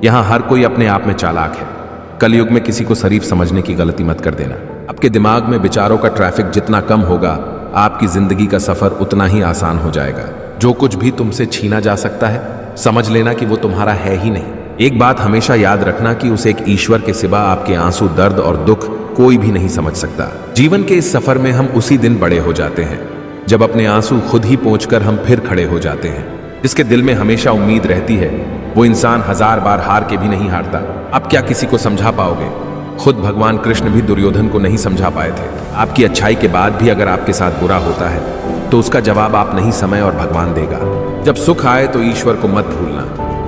यहाँ हर कोई अपने आप में चालाक है। कलयुग में किसी को शरीफ समझने की गलती मत कर देना। आपके दिमाग में विचारों का ट्रैफिक जितना कम होगा, आपकी जिंदगी का सफर उतना ही आसान हो जाएगा। जो कुछ भी तुमसे छीना जा सकता है, समझ लेना कि वो तुम्हारा है ही नहीं। एक बात हमेशा याद रखना कि उस एक ईश्वर के सिवा आपके आंसू, दर्द और दुख कोई भी नहीं समझ सकता। जीवन के इस सफर में हम उसी दिन बड़े हो जाते हैं जब अपने आंसू खुद ही पोंछकर हम फिर खड़े हो जाते हैं। जिसके दिल में हमेशा उम्मीद रहती है, वो इंसान 1000 बार हार के भी नहीं हारता। आप क्या किसी को समझा पाओगे? खुद भगवान कृष्ण भी दुर्योधन को नहीं समझा पाए थे। आपकी अच्छाई के बाद भी अगर आपके साथ बुरा होता है तो उसका जवाब आप नहीं, समय और भगवान देगा। जब सुख आए तो ईश्वर को मत भूलना,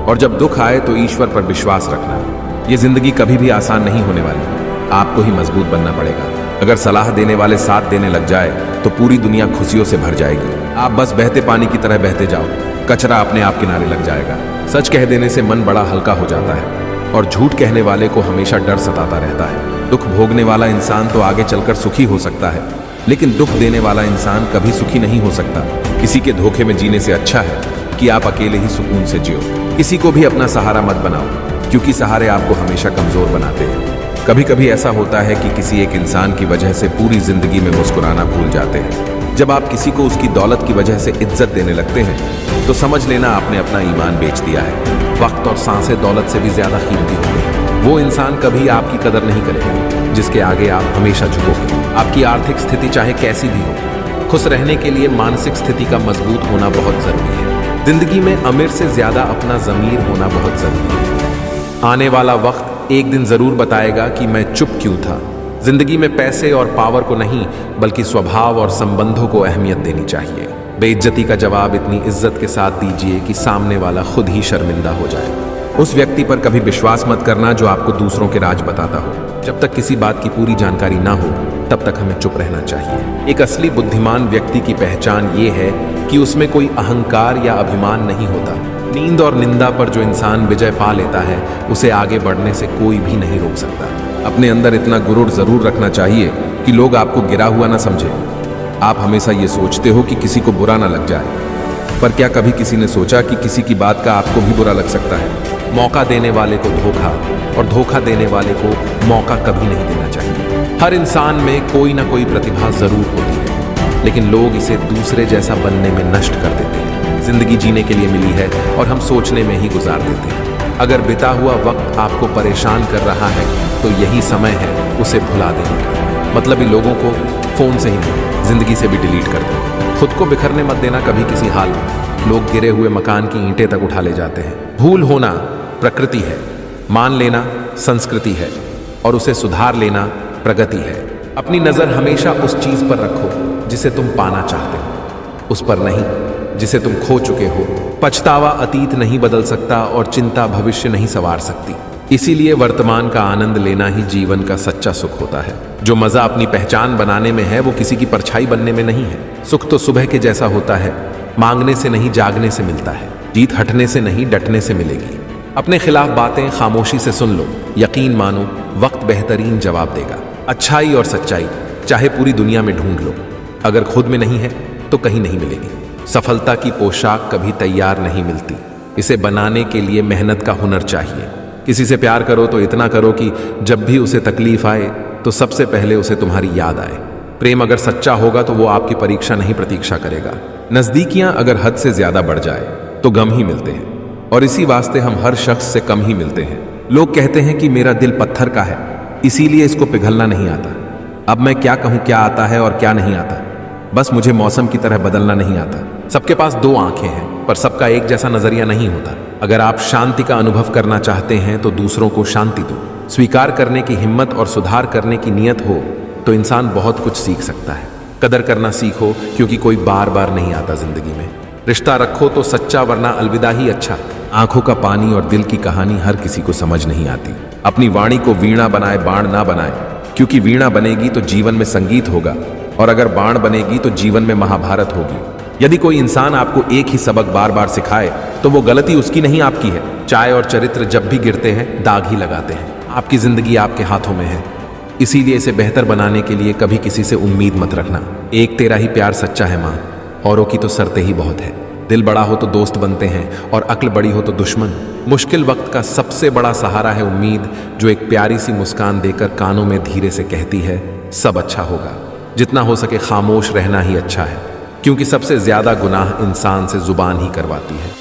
और जब दुख आए तो ईश्वर पर विश्वास रखना। ये जिंदगी कभी भी आसान नहीं होने वाली, आपको ही मजबूत बनना पड़ेगा। अगर सलाह देने वाले साथ देने लग जाए तो पूरी दुनिया खुशियों से भर जाएगी। आप बस बहते पानी की तरह बहते जाओ, कचरा अपने आप किनारे लग जाएगा। सच कह देने से मन बड़ा हल्का हो जाता है, और झूठ कहने वाले को हमेशा डर सताता रहता है। दुख भोगने वाला इंसान तो आगे चलकर सुखी हो सकता है, लेकिन दुख देने वाला इंसान कभी सुखी नहीं हो सकता। किसी के धोखे में जीने से अच्छा है कि आप अकेले ही सुकून से जियो। किसी को भी अपना सहारा मत बनाओ, क्योंकि सहारे आपको हमेशा कमजोर बनाते हैं। कभी कभी ऐसा होता है कि किसी एक इंसान की वजह से पूरी जिंदगी में मुस्कुराना भूल जाते हैं। जब आप किसी को उसकी दौलत की वजह से इज्जत देने लगते हैं तो समझ लेना आपने अपना ईमान बेच दिया है। वक्त और सांसें दौलत से भी ज्यादा कीमती होती हैं। वो इंसान कभी आपकी कदर नहीं करेगा जिसके आगे आप हमेशा झुकोगे। आपकी आर्थिक स्थिति चाहे कैसी भी हो, खुश रहने के लिए मानसिक स्थिति का मजबूत होना बहुत जरूरी है। जिंदगी में अमीर से ज्यादा अपना ज़मीर होना बहुत जरूरी है। आने वाला वक्त एक दिन जरूर बताएगा कि मैं चुप क्यों था। जिंदगी में पैसे और पावर को नहीं, बल्कि स्वभाव और संबंधों को अहमियत देनी चाहिए। बेइज्जती का जवाब इतनी इज्जत के साथ दीजिए कि सामने वाला खुद ही शर्मिंदा हो जाए। उस व्यक्ति पर कभी विश्वास मत करना जो आपको दूसरों के राज बताता हो। जब तक किसी बात की पूरी जानकारी ना हो तब तक हमें चुप रहना चाहिए। एक असली बुद्धिमान व्यक्ति की पहचान ये है कि उसमें कोई अहंकार या अभिमान नहीं होता। नींद और निंदा पर जो इंसान विजय पा लेता है, उसे आगे बढ़ने से कोई भी नहीं रोक सकता। अपने अंदर इतना गुरूर जरूर रखना चाहिए कि लोग आपको गिरा हुआ ना समझे। आप हमेशा ये सोचते हो कि किसी को बुरा ना लग जाए, पर क्या कभी किसी ने सोचा कि किसी की बात का आपको भी बुरा लग सकता है? मौका देने वाले को धोखा, और धोखा देने वाले को मौका कभी नहीं देना चाहिए। हर इंसान में कोई ना कोई प्रतिभा जरूर होती है, लेकिन लोग इसे दूसरे जैसा बनने में नष्ट कर देते हैं। जिंदगी जीने के लिए मिली है और हम सोचने में ही गुजार देते हैं। अगर बिता हुआ वक्त आपको परेशान कर रहा है तो यही समय है उसे भुला देने का। मतलबी लोगों को फोन से ही नहीं, जिंदगी से भी डिलीट कर दो। खुद को बिखरने मत देना कभी किसी हाल में। लोग गिरे हुए मकान की ईंटें तक उठा ले जाते हैं। भूल होना प्रकृति है, मान लेना संस्कृति है, और उसे सुधार लेना प्रगति है। अपनी नजर हमेशा उस चीज पर रखो जिसे तुम पाना चाहते हो, उस पर नहीं जिसे तुम खो चुके हो। पछतावा अतीत नहीं बदल सकता और चिंता भविष्य नहीं संवार सकती। इसीलिए वर्तमान का आनंद लेना ही जीवन का सच्चा सुख होता है। जो मजा अपनी पहचान बनाने में है वो किसी की परछाई बनने में नहीं है। सुख तो सुबह के जैसा होता है, मांगने से नहीं जागने से मिलता है। जीत हटने से नहीं डटने से मिलेगी। अपने खिलाफ बातें खामोशी से सुन लो, यकीन मानो वक्त बेहतरीन जवाब देगा। अच्छाई और सच्चाई चाहे पूरी दुनिया में ढूंढ लो, अगर खुद में नहीं है तो कहीं नहीं मिलेगी। सफलता की पोशाक कभी तैयार नहीं मिलती, इसे बनाने के लिए मेहनत का हुनर चाहिए। किसी से प्यार करो तो इतना करो कि जब भी उसे तकलीफ आए तो सबसे पहले उसे तुम्हारी याद आए। प्रेम अगर सच्चा होगा तो वो आपकी परीक्षा नहीं प्रतीक्षा करेगा। नजदीकियां अगर हद से ज्यादा बढ़ जाए तो गम ही मिलते हैं, और इसी वास्ते हम हर शख्स से कम ही मिलते हैं। लोग कहते हैं कि मेरा दिल पत्थर का है, इसीलिए इसको पिघलना नहीं आता। अब मैं क्या कहूं क्या आता है और क्या नहीं आता? बस मुझे मौसम की तरह बदलना नहीं आता। सबके पास दो आंखें हैं, पर सबका एक जैसा नजरिया नहीं होता। अगर आप शांति का अनुभव करना चाहते हैं तो दूसरों को शांति दो। स्वीकार करने की हिम्मत और सुधार करने की नीयत हो तो इंसान बहुत कुछ सीख सकता है। कदर करना सीखो, क्योंकि कोई बार बार नहीं आता जिंदगी में। रिश्ता रखो तो सच्चा, वरना अलविदा ही अच्छा। आंखों का पानी और दिल की कहानी हर किसी को समझ नहीं आती। अपनी वाणी को वीणा बनाए, बाण ना बनाए, क्योंकि वीणा बनेगी तो जीवन में संगीत होगा, और अगर बाण बनेगी तो जीवन में महाभारत होगी। यदि कोई इंसान आपको एक ही सबक बार बार सिखाए तो वो गलती उसकी नहीं आपकी है। चाय और चरित्र जब भी गिरते हैं दाग ही लगाते हैं। आपकी जिंदगी आपके हाथों में है, इसीलिए इसे बेहतर बनाने के लिए कभी किसी से उम्मीद मत रखना। एक तेरा ही प्यार सच्चा है माँ, औरों की तो शर्तें ही बहुत है। दिल बड़ा हो तो दोस्त बनते हैं और अक्ल बड़ी हो तो दुश्मन। मुश्किल वक्त का सबसे बड़ा सहारा है उम्मीद, जो एक प्यारी सी मुस्कान देकर कानों में धीरे से कहती है सब अच्छा होगा। जितना हो सके खामोश रहना ही अच्छा है, क्योंकि सबसे ज्यादा गुनाह इंसान से जुबान ही करवाती है।